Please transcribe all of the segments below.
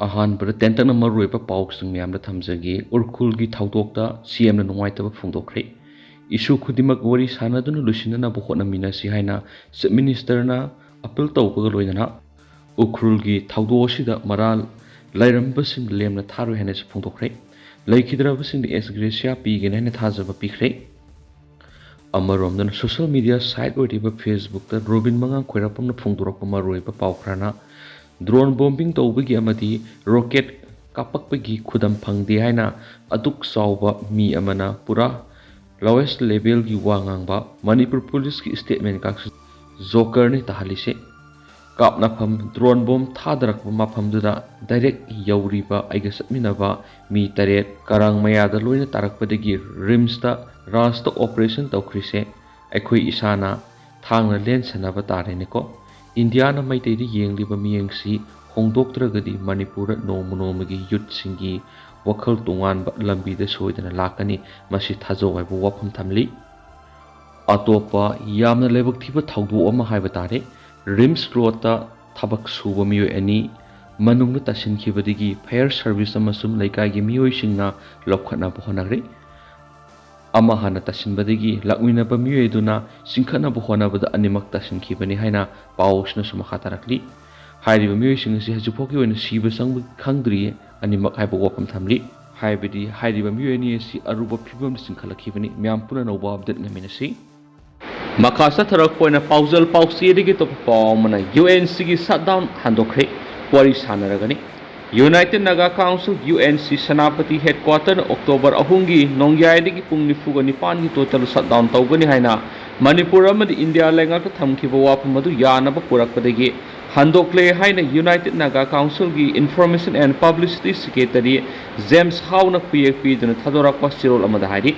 ꯑꯍꯥꯟꯕꯗ ꯇꯦꯟꯇꯛꯅ ꯃꯔꯨꯑꯣꯏꯕ ꯄꯥꯎꯁꯤꯡ ꯃꯌꯥꯝꯗ ꯊꯝꯖꯒꯦ꯫ ꯎꯈ꯭ꯔꯨꯜꯒꯤ ꯊꯧꯗꯣꯛꯇ ꯁꯤꯑꯦꯝꯅ ꯅꯨꯡꯉꯥꯏꯇꯕ ꯐꯣꯡꯗꯣꯛꯈ꯭ꯔꯦ꯫ ꯏꯁꯨ ꯈꯨꯗꯤꯡꯃꯛ ꯋꯥꯔꯤ ꯁꯥꯟꯅꯗꯨꯅ ꯂꯣꯏꯁꯤꯟꯅꯅꯕ ꯍꯣꯠꯅꯃꯤꯟꯅꯁꯤ ꯍꯥꯏꯅ ꯆꯤꯞ ꯃꯤꯅꯤꯁꯇꯔꯅ ꯑꯄꯤꯜ ꯇꯧꯕꯒ ꯂꯣꯏꯅꯅ ꯎꯈ꯭ꯔꯨꯜꯒꯤ ꯊꯧꯗꯣꯛ ꯑꯁꯤꯗ ꯃꯔꯥꯜ ꯂꯩꯔꯝꯕꯁꯤꯡ ꯂꯦꯝꯅ ꯊꯥꯔꯣꯏ ꯍꯥꯏꯅꯁꯨ ꯐꯣꯡꯗꯣꯛꯈ꯭ꯔꯦ꯫ ꯂꯩꯈꯤꯗ꯭ꯔꯕꯁꯤꯡꯗ ꯑꯦꯛꯁꯒ꯭ꯔꯦꯁꯤꯌꯥ ꯄꯤꯒꯅꯤ ꯍꯥꯏꯅ ꯊꯥꯖꯕ ꯄꯤꯈ꯭ꯔꯦ꯫ ꯑꯃꯔꯣꯝꯗꯅ ꯁꯣꯁꯤꯌꯦꯜ ꯃꯤꯗꯤꯌꯥ ꯁꯥꯏꯠ ꯑꯣꯏꯔꯤꯕ ꯐꯦꯁꯕꯨꯛꯇ ꯔꯣꯕꯤꯟ ꯃꯉꯥꯡ ꯈꯣꯏꯔꯥꯄꯝꯅ ꯐꯣꯡꯗꯣꯔꯛꯄ ꯃꯔꯨꯑꯣꯏꯕ ꯄꯥꯎ ꯈꯔꯅ ꯗ꯭ꯔꯣꯟ ꯕꯣꯝꯕꯤꯡ ꯇꯧꯕꯒꯤ ꯑꯃꯗꯤ ꯔꯣꯀꯦꯠ ꯀꯥꯞꯄꯛꯄꯒꯤ ꯈꯨꯗꯝ ꯐꯪꯗꯦ ꯍꯥꯏꯅ ꯑꯗꯨꯛ ꯆꯥꯎꯕ ꯃꯤ ꯑꯃꯅ ꯄꯨꯔꯥ ꯂꯣꯋꯦꯁ ꯂꯦꯚꯦꯜꯒꯤ ꯋꯥ ꯉꯥꯡꯕ ꯃꯅꯤꯄꯨꯔ ꯄꯨꯂꯤꯁꯀꯤ ꯁ꯭ꯇꯦꯠꯃꯦꯟꯠꯀꯥꯁꯨ ꯖꯣꯀꯔꯅꯤ ꯇꯥꯍꯜꯂꯤꯁꯦ꯫ ꯀꯥꯞꯅꯐꯝ ꯗ꯭ꯔꯣꯟ ꯕꯣꯝ ꯊꯥꯗꯔꯛꯄ ꯃꯐꯝꯗꯨꯗ ꯗꯥꯏꯔꯦꯛ ꯌꯧꯔꯤꯕ ꯑꯩꯒ ꯆꯠꯃꯤꯟꯅꯕ ꯃꯤ 8 ꯀꯔꯥꯡ ꯃꯌꯥꯗ ꯂꯣꯏꯅ ꯇꯥꯔꯛꯄꯗꯒꯤ ꯔꯤꯝꯁꯇ ꯔꯥꯖꯇ ꯑꯣꯄꯔꯦꯁꯟ ꯇꯧꯈ꯭ꯔꯤꯁꯦ ꯑꯩꯈꯣꯏ ꯏꯁꯥꯅ ꯊꯥꯡꯅ ꯂꯦꯟꯁꯟꯅꯕ ꯇꯥꯔꯦꯅꯦꯀꯣ꯫ ꯏꯟꯗꯤꯌꯥꯅ ꯃꯩꯇꯩꯗ ꯌꯦꯡꯂꯤꯕ ꯃꯤꯠꯌꯦꯡꯁꯤ ꯍꯣꯡꯗꯣꯛꯇ꯭ꯔꯒꯗꯤ ꯃꯅꯤꯄꯨꯔꯗ ꯅꯣꯡꯃ ꯅꯣꯡꯃꯒꯤ ꯌꯨꯠꯁꯤꯡꯒꯤ ꯋꯥꯈꯜ ꯇꯣꯉꯥꯟꯕ ꯂꯝꯕꯤꯗ ꯁꯣꯏꯗꯅ ꯂꯥꯛꯀꯅꯤ, ꯃꯁꯤ ꯊꯥꯖꯧ ꯍꯥꯏꯕ ꯋꯥꯐꯝ ꯊꯝꯂꯤ꯫ ꯑꯇꯣꯞꯄ ꯌꯥꯝꯅ ꯂꯥꯏꯕꯛ ꯊꯤꯕ ꯊꯧꯗꯣꯛ ꯑꯃ ꯍꯥꯏꯕ ꯇꯥꯔꯦ꯫ ꯔꯤꯝꯁ ꯔꯣꯗꯇ ꯊꯕꯛ ꯁꯨꯕ ꯃꯤꯑꯣꯏ 2 ꯃꯅꯨꯡꯗ ꯇꯥꯁꯤꯟꯈꯤꯕꯗꯒꯤ ꯐꯥꯌꯔ ꯁꯔꯚꯤꯁ ꯑꯃꯁꯨꯡ ꯂꯩꯀꯥꯏꯒꯤ ꯃꯤꯑꯣꯏꯁꯤꯡꯅ ꯂꯧꯈꯠꯅꯕ ꯍꯣꯠꯅꯈ꯭ꯔꯦ꯫ ꯑꯃ ꯍꯥꯟꯅ ꯇꯥꯁꯤꯟꯕꯗꯒꯤ ꯂꯥꯛꯃꯤꯟꯅꯕ ꯃꯤꯑꯣꯏ ꯑꯗꯨꯅ ꯆꯤꯡꯈꯠꯅꯕ ꯍꯣꯠꯅꯕꯗ ꯑꯅꯤꯃꯛ ꯇꯥꯁꯤꯟꯈꯤꯕꯅꯤ ꯍꯥꯏꯅ ꯄꯥꯎ ꯑꯁꯤꯅꯁꯨ ꯃꯈꯥ ꯇꯥꯔꯛꯂꯤ꯫ ꯍꯥꯏꯔꯤꯕ ꯃꯤꯑꯣꯏꯁꯤꯡ ꯑꯁꯤ ꯍꯧꯖꯤꯛꯐꯥꯎꯒꯤ ꯑꯣꯏꯅ ꯁꯤꯕ ꯆꯪꯕ ꯈꯪꯗ꯭ꯔꯤꯌꯦ ꯑꯅꯤꯃꯛ ꯍꯥꯏꯕ ꯋꯥꯐꯝ ꯊꯝꯂꯤ꯫ ꯍꯥꯏꯕꯗꯤ ꯍꯥꯏꯔꯤꯕ ꯃꯤꯑꯣꯏ 2 ꯑꯁꯤ ꯑꯔꯨꯕ ꯐꯤꯚꯝꯗ ꯆꯤꯡꯈꯠꯂꯛꯈꯤꯕꯅꯤ꯫ ꯃꯌꯥꯝ ꯄꯨꯟꯅ ꯅꯧꯕ ꯑꯞꯗꯦꯠ ꯉꯥꯏꯃꯤꯟꯅꯁꯤ꯫ ꯃꯈꯥ ꯆꯠꯊꯔꯛꯄ ꯑꯣꯏꯅ ꯄꯥꯎꯖꯦꯜ ꯄꯥꯎꯆꯦꯗꯒꯤ ꯑꯇꯣꯞꯄ ꯄꯥꯎ ꯑꯃꯅ UNCꯒꯤ ꯁꯠꯗꯥꯎꯟ ꯍꯟꯗꯣꯛꯈ꯭ꯔꯦ꯫ ꯋꯥꯔꯤ ꯁꯥꯟꯅꯔꯒꯅꯤ꯫ United Naga council UNC Senapati ꯍꯦꯗꯀ꯭ꯋꯥꯇꯔꯅ ꯑꯣꯛꯇꯣꯕꯔ 9ꯒꯤ ꯅꯣꯡꯌꯥꯏꯗꯒꯤ ꯄꯨꯡ 49ꯒꯤ ꯇꯣꯇꯦꯜ ꯁꯠꯗꯥꯎꯟ ꯇꯧꯒꯅꯤ ꯍꯥꯏꯅ ꯃꯅꯤꯄꯨꯔ ꯑꯃꯗꯤ ꯏꯟꯗꯤꯌꯥ ꯂꯩꯉꯥꯛꯇ ꯊꯝꯈꯤꯕ ꯋꯥꯐꯝ ꯑꯗꯨ ꯌꯥꯅꯕ ꯄꯨꯔꯛꯄꯗꯒꯤ ꯍꯟꯗꯣꯛꯂꯦ ꯍꯥꯏꯅ ꯌꯨꯅꯥꯏꯇꯦꯗ ꯅꯥꯒꯥ ꯀꯥꯎꯟꯁꯤꯜꯒꯤ ꯏꯟꯐꯣꯔꯃꯦꯁꯟ ꯑꯦꯟड ꯄꯕ꯭ꯂꯤꯁꯤꯇꯤ ꯁꯦꯀ꯭ꯔꯦꯇꯔꯤ ꯖꯦꯝꯁ ꯍꯥꯎꯅ ꯈꯨꯌꯦꯛ ꯄꯤꯗꯨꯅ ꯊꯥꯗꯣꯔꯛꯄ ꯆꯦꯔꯣꯜ ꯑꯃꯗ ꯍꯥꯏꯔꯤ꯫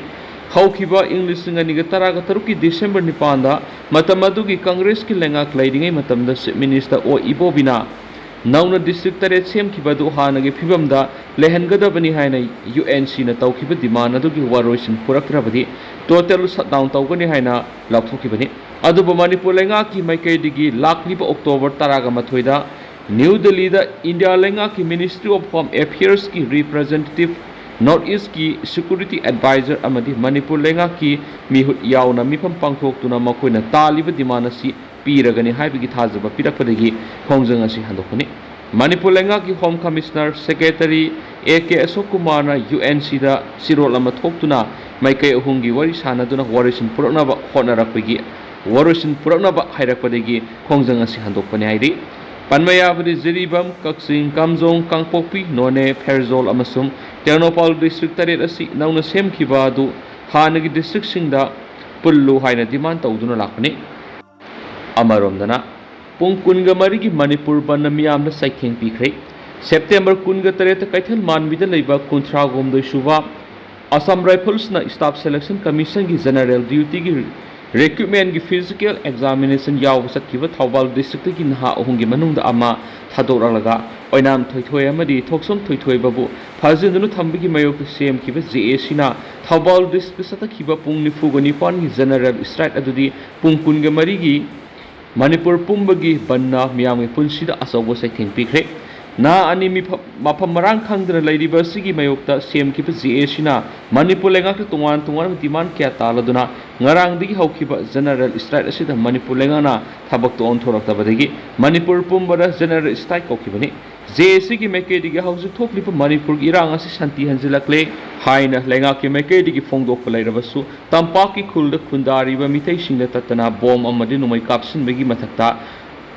ꯍꯧꯈꯤꯕ ꯏꯪ 2013ꯒꯤ ꯗꯤꯁꯦꯝꯕꯔ 9ꯗ ꯃꯇꯝ ꯑꯗꯨꯒꯤ ꯀꯪꯒ꯭ꯔꯦꯁꯀꯤ ꯂꯩꯉꯥꯛ ꯂꯩꯔꯤꯉꯩ ꯃꯇꯝꯗ ꯆꯤꯞ ꯃꯤꯅꯤꯁꯇꯔ ꯑꯣꯏꯕꯣꯕꯤꯅ ꯅꯧꯅ ꯗꯤꯁꯇ꯭ꯔꯤꯛ 8 ꯁꯦꯝꯈꯤꯕ ꯑꯗꯨ ꯍꯥꯟꯅꯒꯤ ꯐꯤꯕꯝꯗ ꯂꯩꯍꯟꯒꯗꯕꯅꯤ ꯍꯥꯏꯅ UNCꯅ ꯇꯧꯈꯤꯕ ꯗꯤꯃꯥꯟ ꯑꯗꯨꯒꯤ ꯋꯥꯔꯣꯏꯁꯤꯟ ꯄꯨꯔꯛꯇ꯭ꯔꯕꯗꯤ ꯇꯣꯇꯦꯜ ꯁꯠꯗꯥꯎꯟ ꯇꯧꯒꯅꯤ ꯍꯥꯏꯅ ꯂꯥꯎꯊꯣꯛꯈꯤꯕꯅꯤ꯫ ꯑꯗꯨꯕꯨ ꯃꯅꯤꯄꯨꯔ ꯂꯩꯉꯥꯛꯀꯤ ꯃꯥꯏꯀꯩꯗꯒꯤ ꯂꯥꯛꯂꯤꯕ ꯑꯣꯛꯇꯣꯕꯔ 18ꯗ ꯅ꯭ꯌꯨ ꯗꯤꯜꯂꯤꯗ ꯏꯟꯗꯤꯌꯥ ꯂꯩꯉꯥꯛꯀꯤ ꯃꯤꯅꯤꯁꯇ꯭ꯔꯤ ꯑꯣꯐ ꯍꯣꯝ ꯑꯦꯐꯤꯌꯔꯁꯀꯤ ꯔꯤꯄ꯭ꯔꯖꯦꯟꯇꯦꯇꯤꯚ, ꯅꯣꯔꯊ ꯏꯁꯠꯀꯤ ꯁꯦꯀ꯭ꯌꯨꯔꯤꯇꯤ ꯑꯦꯗꯚꯥꯏꯖꯔ ꯑꯃꯗꯤ ꯃꯅꯤꯄꯨꯔ ꯂꯩꯉꯥꯛꯀꯤ ꯃꯤꯍꯨꯠ ꯌꯥꯎꯅ ꯃꯤꯐꯝ ꯄꯥꯡꯊꯣꯛꯇꯨꯅ ꯃꯈꯣꯏꯅ ꯇꯥꯜꯂꯤꯕ ꯗꯤꯃꯥꯟ ꯑꯁꯤ ꯄꯤꯔꯒꯅꯤ ꯍꯥꯏꯕꯒꯤ ꯊꯥꯖꯕ ꯄꯤꯔꯛꯄꯗꯒꯤ ꯈꯣꯡꯖꯪ ꯑꯁꯤ ꯍꯟꯗꯣꯛꯄꯅꯤ꯫ ꯃꯅꯤꯄꯨꯔ ꯂꯩꯉꯥꯛꯀꯤ ꯍꯣꯝ ꯀꯃꯤꯁꯅꯔ ꯁꯦꯀ꯭ꯔꯦꯇꯔꯤ AK ꯑꯁꯣꯛ ꯀꯨꯃꯥꯔꯅ UNCꯗ ꯆꯦꯔꯣꯜ ꯑꯃ ꯊꯣꯛꯇꯨꯅ ꯃꯥꯏꯀꯩ ꯑꯍꯨꯝꯒꯤ ꯋꯥꯔꯤ ꯁꯥꯟꯅꯗꯨꯅ ꯋꯥꯔꯣꯏꯁꯤꯟ ꯄꯨꯔꯛꯅꯕ ꯍꯥꯏꯔꯛꯄꯗꯒꯤ ꯈꯣꯡꯖꯪ ꯑꯁꯤ ꯍꯟꯗꯣꯛꯄꯅꯤ ꯍꯥꯏꯔꯤ꯫ ꯄꯟꯕ ꯌꯥꯕꯗꯤ ꯖꯤꯔꯤꯕꯥꯝ, ꯀꯛꯆꯤꯡ, ꯀꯥꯝꯖꯣꯡ, ꯀꯥꯡꯄꯣꯛꯄꯤ, ꯅꯣꯅꯦ, ꯐꯦꯔꯖꯣꯜ ꯑꯃꯁꯨꯡ ꯇꯦꯡꯅꯧꯄꯥꯜ ꯗꯤꯁꯇ꯭ꯔꯤꯛ 8 ꯑꯁꯤ ꯅꯧꯅ ꯁꯦꯝꯈꯤꯕ ꯑꯗꯨ ꯍꯥꯟꯅꯒꯤ ꯗꯤꯁꯇ꯭ꯔꯤꯛꯁꯤꯡꯗ ꯄꯨꯜꯂꯨ ꯍꯥꯏꯅ ꯗꯤꯃꯥꯟ ꯇꯧꯗꯨꯅ ꯂꯥꯛꯄꯅꯤ꯫ ꯑꯃꯔꯣꯝꯗꯅ ꯄꯨꯡ 24ꯒꯤ ꯃꯅꯤꯄꯨꯔ ꯕꯟꯗ ꯃꯤꯌꯥꯝꯗ ꯆꯩꯊꯦꯡ ꯄꯤꯈ꯭ꯔꯦ꯫ ꯁꯦꯞꯇꯦꯝꯕꯔ 18ꯗ ꯀꯩꯊꯦꯜ ꯃꯥꯟꯕꯤꯗ ꯂꯩꯕ 39 ꯁꯨꯕ ꯑꯁꯥꯝ ꯔꯥꯏꯐꯜꯁꯅ ꯁ꯭ꯇꯥꯐ ꯁꯦꯂꯦꯛꯁꯟ ꯀꯃꯤꯁꯟꯒꯤ ꯖꯦꯅꯔꯦꯜ ꯗ꯭ꯌꯨꯇꯤꯒꯤ ꯔꯤꯀ꯭ꯔꯨꯠꯃꯦꯟꯒꯤ ꯐꯤꯖꯤꯀꯦꯜ ꯑꯦꯛꯖꯥꯃꯤꯅꯦꯁꯟ ꯌꯥꯎꯕ ꯆꯠꯈꯤꯕ ꯊꯧꯕꯥꯜ ꯗꯤꯁꯇ꯭ꯔꯤꯛꯇꯒꯤ ꯅꯍꯥ 3ꯒꯤ ꯃꯅꯨꯡꯗ ꯑꯃ ꯊꯥꯗꯣꯛꯂꯛꯂꯒ ꯑꯣꯏꯅꯥꯝ ꯊꯣꯏꯊꯣꯏ ꯑꯃꯗꯤ ꯊꯣꯛꯁꯝ ꯊꯣꯏꯊꯣꯏꯕꯕꯨ ꯐꯥꯖꯤꯟꯗꯨꯅ ꯊꯝꯕꯒꯤ ꯃꯥꯌꯣꯛꯇ ꯁꯦꯝꯈꯤꯕ JACꯅ ꯊꯧꯕꯥꯜ ꯗꯤꯁꯇ꯭ꯔꯤꯛꯇ ꯆꯠꯊꯈꯤꯕ ꯄꯨꯡ 94ꯒꯤ ꯖꯦꯅꯔꯦꯜ ꯁ꯭ꯇ꯭ꯔꯥꯏꯛ ꯑꯗꯨꯗꯤ ꯄꯨꯡ 24ꯒꯤ ꯃꯅꯤꯄꯨꯔ ꯄꯨꯝꯕꯒꯤ ꯕꯟꯗꯅ ꯃꯤꯌꯥꯝꯒꯤ ꯄꯨꯟꯁꯤꯗ ꯑꯆꯧꯕ ꯆꯩꯊꯦꯡ ꯄꯤꯈ꯭ꯔꯦ꯫ ꯅꯍꯥ 2 ꯃꯐꯝ ꯃꯔꯥꯡ ꯈꯪꯗꯅ ꯂꯩꯔꯤꯕ ꯑꯁꯤꯒꯤ ꯃꯥꯌꯣꯛꯇ ꯁꯦꯝꯈꯤꯕ JACꯅ ꯃꯅꯤꯄꯨꯔ ꯂꯩꯉꯥꯛꯇ ꯇꯣꯉꯥꯟ ꯇꯣꯉꯥꯟꯕ ꯗꯤꯃꯥꯟ ꯀꯌꯥ ꯇꯥꯜꯂꯗꯨꯅ ꯉꯔꯥꯡꯗꯒꯤ ꯍꯧꯈꯤꯕ ꯖꯦꯅꯔꯦꯜ ꯁ꯭ꯇ꯭ꯔꯥꯏꯛ ꯑꯁꯤꯗ ꯃꯅꯤꯄꯨꯔ ꯂꯩꯉꯥꯛꯅ ꯊꯕꯛꯇ ꯑꯣꯟꯊꯣꯔꯛꯇꯕꯗꯒꯤ ꯃꯅꯤꯄꯨꯔ ꯄꯨꯝꯕꯗ ꯖꯦꯅꯔꯦꯜ ꯁ꯭ꯇ꯭ꯔꯥꯏꯛ ꯀꯧꯈꯤꯕꯅꯤ꯫ JACꯒꯤ ꯃꯥꯏꯀꯩꯗꯒꯤ ꯍꯧꯖꯤꯛ ꯊꯣꯛꯂꯤꯕ ꯃꯅꯤꯄꯨꯔꯒꯤ ꯏꯔꯥꯡ ꯑꯁꯤ ꯁꯥꯟꯇꯤ ꯍꯟꯖꯤꯜꯂꯛꯂꯦ ꯍꯥꯏꯅ ꯂꯩꯉꯥꯛꯀꯤ ꯃꯥꯏꯀꯩꯗꯒꯤ ꯐꯣꯡꯗꯣꯛꯄ ꯂꯩꯔꯕꯁꯨ ꯇꯝꯄꯥꯛꯀꯤ ꯈꯨꯜꯗ ꯈꯨꯟꯗꯥꯔꯤꯕ ꯃꯤꯇꯩꯁꯤꯡꯗ ꯇꯠꯇꯅ ꯕꯣꯝ ꯑꯃꯗꯤ ꯅꯣꯡꯃꯩ ꯀꯥꯞꯁꯤꯟꯕꯒꯤ ꯃꯊꯛꯇ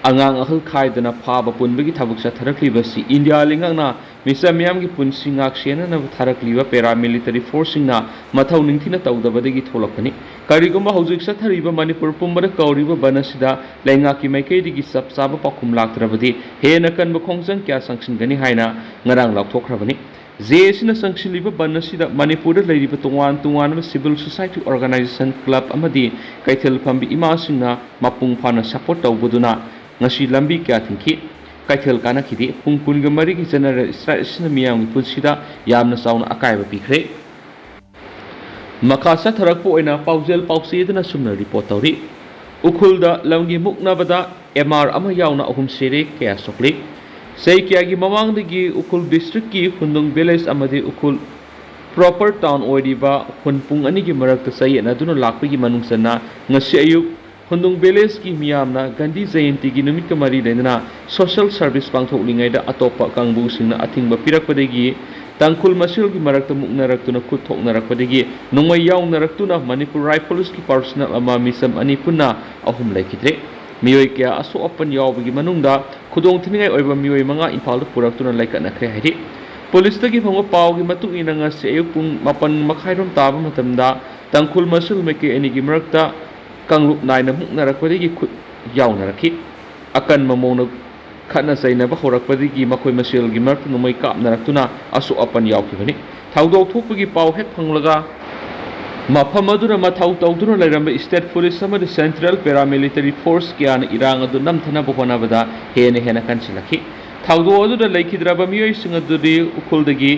ꯑꯉꯥꯡ ꯑꯍꯜ ꯈꯥꯏꯗꯅ ꯐꯥꯕ ꯄꯨꯟꯕꯒꯤ ꯊꯕꯛ ꯆꯠꯊꯔꯛꯂꯤꯕꯁꯤ ꯏꯟꯗꯤꯌꯥ ꯂꯩꯉꯥꯛꯅ ꯃꯤꯆꯝ ꯃꯤꯌꯥꯝꯒꯤ ꯄꯨꯟꯁꯤ ꯉꯥꯛꯁꯦꯟꯅꯅꯕ ꯊꯥꯔꯛꯂꯤꯕ ꯄꯦꯔꯥꯃꯤꯂꯤꯇꯔꯤ ꯐꯣꯔꯁꯁꯤꯡꯅ ꯃꯊꯧ ꯅꯤꯡꯊꯤꯅ ꯇꯧꯗꯕꯗꯒꯤ ꯊꯣꯛꯂꯛꯄꯅꯤ꯫ ꯀꯔꯤꯒꯨꯝꯕ ꯍꯧꯖꯤꯛ ꯆꯠꯊꯔꯤꯕ ꯃꯅꯤꯄꯨꯔ ꯄꯨꯝꯕꯗ ꯀꯧꯔꯤꯕ ꯕꯟ ꯑꯁꯤꯗ ꯂꯩꯉꯥꯛꯀꯤ ꯃꯥꯏꯀꯩꯗꯒꯤ ꯆꯞ ꯆꯥꯕ ꯄꯥꯎꯈꯨꯝ ꯂꯥꯛꯇ꯭ꯔꯕꯗꯤ ꯍꯦꯟꯅ ꯀꯟꯕ ꯈꯣꯡꯖꯪ ꯀꯌꯥ ꯆꯪꯁꯤꯟꯒꯅꯤ ꯍꯥꯏꯅ ꯉꯔꯥꯡ ꯂꯥꯎꯊꯣꯛꯈ꯭ꯔꯕꯅꯤ꯫ JACꯅ ꯆꯪꯁꯤꯜꯂꯤꯕ ꯕꯟ ꯑꯁꯤꯗ ꯃꯅꯤꯄꯨꯔꯗ ꯂꯩꯔꯤꯕ ꯇꯣꯉꯥꯟ ꯇꯣꯉꯥꯟꯕ ꯁꯤꯚꯤꯜ ꯁꯣꯁꯥꯏꯇꯤ ꯑꯣꯔꯒꯅꯥꯏꯖꯦꯁꯟ, ꯀ꯭ꯂꯕ ꯑꯃꯗꯤ ꯀꯩꯊꯦꯜ ꯐꯝꯕꯤ ꯏꯃꯥꯁꯤꯡꯅ ꯃꯄꯨꯡ ꯐꯥꯅ ꯁꯄꯣꯔꯠ ꯇꯧꯕꯗꯨꯅ ꯉꯁꯤ ꯂꯝꯕꯤ ꯀꯌꯥ ꯊꯤꯡꯈꯤ, ꯀꯩꯊꯦꯜ ꯀꯥꯅꯈꯤꯗꯦ꯫ ꯄꯨꯡ 24ꯒꯤ ꯖꯦꯅꯔꯦꯜ ꯁ꯭ꯇ꯭ꯔꯥꯏꯛ ꯑꯁꯤꯅ ꯃꯤꯌꯥꯝꯒꯤ ꯄꯨꯟꯁꯤꯗ ꯌꯥꯝꯅ ꯆꯥꯎꯅ ꯑꯀꯥꯏꯕ ꯄꯤꯈ꯭ꯔꯦ꯫ ꯃꯈꯥ ꯆꯠꯊꯔꯛꯄ ꯑꯣꯏꯅ ꯄꯥꯎꯖꯦꯜ ꯄꯥꯎꯆꯦꯗꯅ ꯁꯨꯝꯅ ꯔꯤꯄꯣꯔꯠ ꯇꯧꯔꯤ꯫ ꯎꯈ꯭ꯔꯨꯜꯗ ꯂꯝꯒꯤ ꯃꯨꯛꯅꯕꯗ MR ꯑꯃ ꯌꯥꯎꯅ 3 ꯁꯤꯔꯦ, ꯀꯌꯥ ꯁꯣꯛꯂꯤ꯫ Say kiyagi mamangdagi ukul district ki hundung village amadi ukul proper town oiriba hunpung ani gi marakta sai na duna lakpagi manungsana ngasi ayuk hundung village ki miyamna Gandhi Jayanti gi numit kamari lenana social service pangthoklingai da atopa kangbu singna athingba pirakpadagi tangkul masil gi marakta muknaraktuna kuthoknarakpadagi nongmai yawnaraktuna Manipur Rifles ki personnel ama misam ani punna ahum laikidre miyoi kya aso apan yawbagi manungda khudong thiningai oiba miyoi manga imphal puraktuna laikanakre hairi police tagi phangwa paw gi matuk ina nga se ayuk pung mapan makhairom taba matamda tangkul masul meke ani gi marakta kanglup naina muknarakpadagi khut yawnarakhi akan mamona khana sainaba horakpadagi makhoi masil gi marakta numai kapnaraktuna aso apan yawkhibani thawdok thokpagi paw hek phanglaga mafam aduna mathau tawduna lairamba state police amadi central paramilitary force kyan irang adu namthana bohonabada hena kansilakhi thawdo aduna laikhidraba miyoi singadudi ukuldagi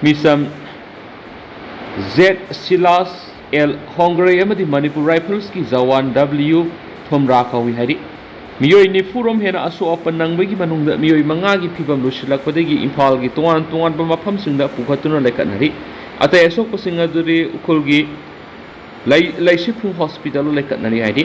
misam Z Silas L Khangdri amadi Manipur Rifles ki Jawan W Thomra kawi hari miyoi ni furom hena aso apan nangbagi manungda miyoi manga gi phibam lusilakpadagi imphal gi tongan ba mafam singda pukhatuna laikanari atay asok pasing aduri ukul gi laisipung hospital laikanari hari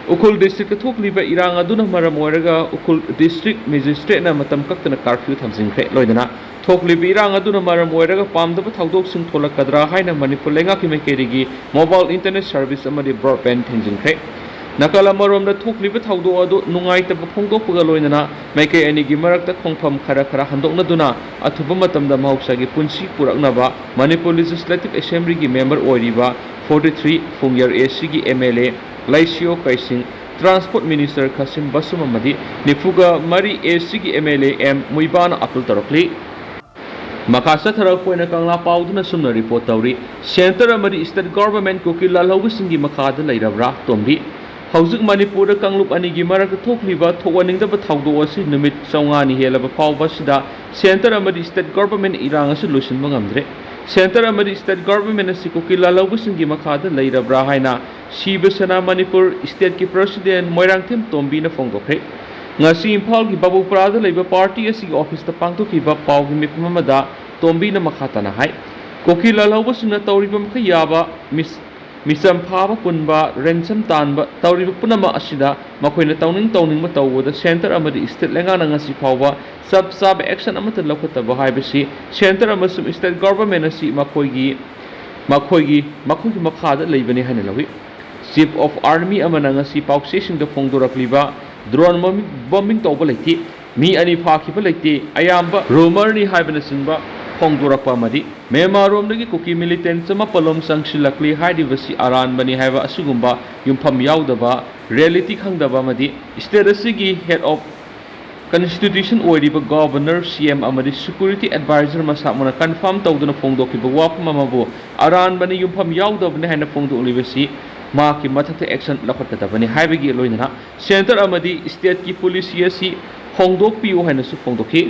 ukul district thokliba irang aduna maram oiraga ukul district magistrate na matam kaktana curfew thamjingkhre loidana thokliba irang aduna maram oiraga pamdaba thawdok sing tholakadra haina Manipur lenga kimekerigi mobile internet service amadi broadband thinjingkhre nakala maromda thokliba thawdo adu nungai ta phongdokpaga loinana maikai ani gi marakta khongpham khara handokna duna athuba matamda mahoksa gi punsi puraknaba Manipur Legislative Assembly gi member oiriba 43 Fungyar AC gi MLA Laisio Kaising Transport Minister Kasim Basum amadi nifuga mari AC gi MLA M Muibana apil tarokli makasa tharak poina kangla pauduna sumna report tawri center amadi state government ko ki lalhausingi makada lairabra tombi Haujik Manipur kanglup ani gi marak thokliba thokwaningdaba thawdo asi numit chawngani helaba pawba sida center amadi state government irang asu lusin mangamdre center amadi state government asi ko kila lawbusingi makhada leirabra haina Siba sana Manipur state ki president Moirangthem Tombi na phongdokre ngasi imphal gi babupra da leiba party asi office ta pangtokhiba pawgi mipmamada Tombi na makhatana hai kokila lawbusina tawriba makhayaba misam phaba punba ransom tanba tawriba punama asida makoina tawning matawda center amadi state lengana ngasi phawba sub action amata lakhotaba haibasi center amasum state government asi makoigi makhada leibani hana lawi chief of army amana ngasi pauksesing da phongdorakliba drone bombing tawba leiti mi ani phakhiba leiti ayamba rumor ni haibana singba phongdorakpa amadi Memarom kuki militant sama palom sangsilakli haidibasi aran bani haiba asugumba yumpham yaudaba reality khangdaba madi state asigi head of constitution oiriba governor CM amadi security advisor masamuna confirm tawduna phongdokiba wapam amabu aran bani yumpham yaudabani haina phongdolibasi maki mathakta action lakhatabani haibagi loinana center amadi state ki police asi phongdokpiu haina su phongdoki